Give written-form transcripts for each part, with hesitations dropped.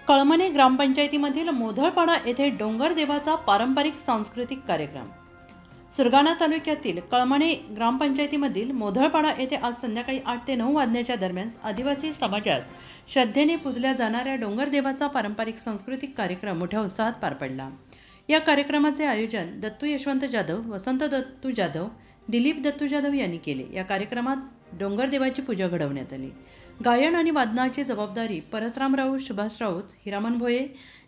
कळमणे ग्रामपंचायतीमधील मोधळपाडा येथे डोंगर देवाचा पारंपरिक सांस्कृतिक कार्यक्रम। सुरगाणा तालुक्यातील कळमणे ग्रामपंचायतीमधील मोधळपाडा येथे आज संध्याकाळी 8 ते 9 वाजण्याच्या दरम्यान आदिवासी समाजात श्रद्धेने पूजल्या जाणाऱ्या डोंगर देवाचा पारंपरिक सांस्कृतिक कार्यक्रम मोठ्या उत्साहात पार पडला। या कार्यक्रमाचे आयोजन दत्तू यशवंत जाधव, वसंत दत्तू जाधव, दिलीप दत्तू जाधव यांनी केले। या कार्यक्रमात डोंगर देवाची पूजा घडवण्यात आली। गायन आणि वादनाची जबाबदारी परसराम राऊत, सुभाष राऊत, हिरामन भोये,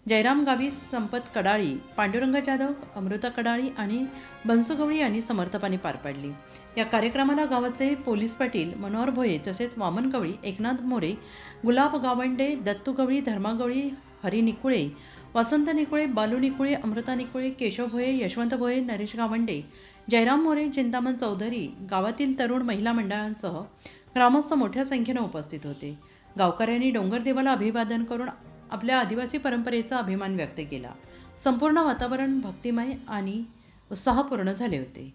जयराम गावी, संपत कडाळी, पांडुरंग जाधव, अमृता कडाळी आणि बंसू गवळी यांनी समर्थपणे पार पाडली। या कार्यक्रमाला गावाचे पोलीस पाटील मनोहर भोये तसेच वामन गवळी, एकनाथ मोरे, गुलाब गावंडे, दत्तू गवळी, धर्मा गवळी, हरी निकुळे, वसंत निकुळे, बालू निकुळे, अमृता निकुळे, केशव भोये, यशवंत भोये, नरेश गावंडे, जयराम मोरे, चिंतामण चौधरी, गावातील तरुण महिला मंडळांसह ग्रामस्थ मोठ्या संख्येने उपस्थित होते। गावकऱ्यांनी डोंगर देवाला अभिवादन करून आपल्या आदिवासी परंपरेचा अभिमान व्यक्त केला। संपूर्ण वातावरण भक्तिमय आणि उत्साहपूर्ण झाले होते।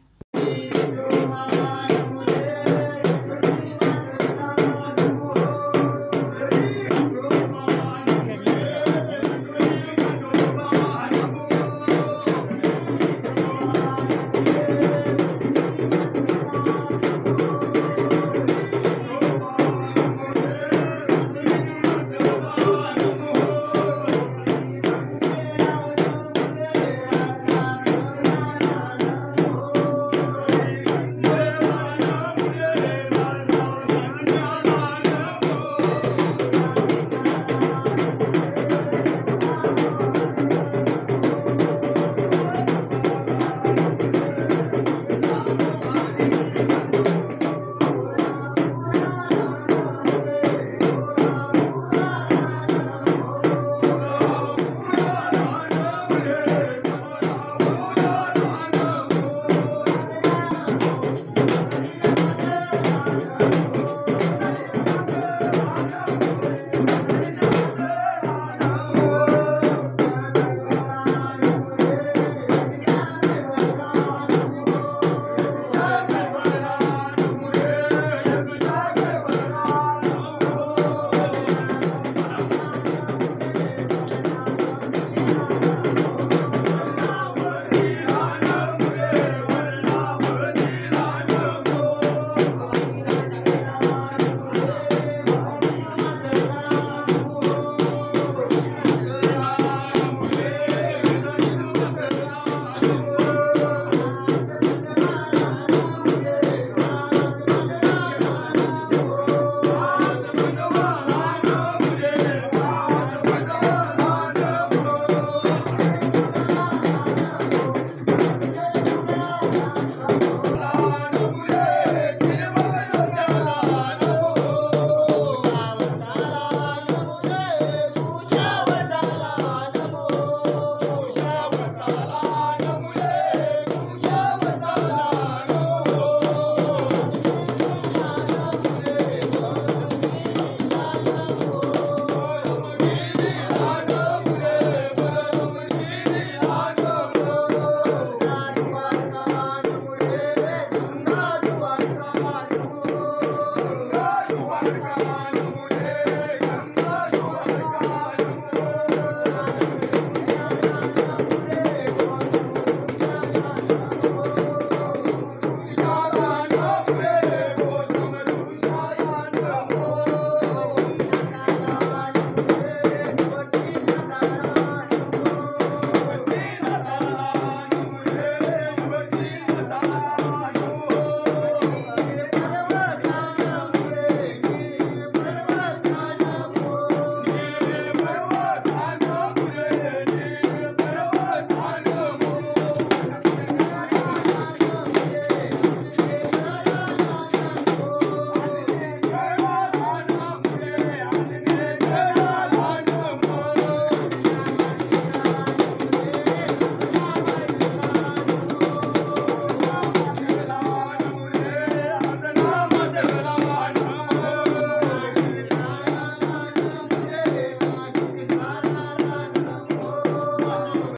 Come on.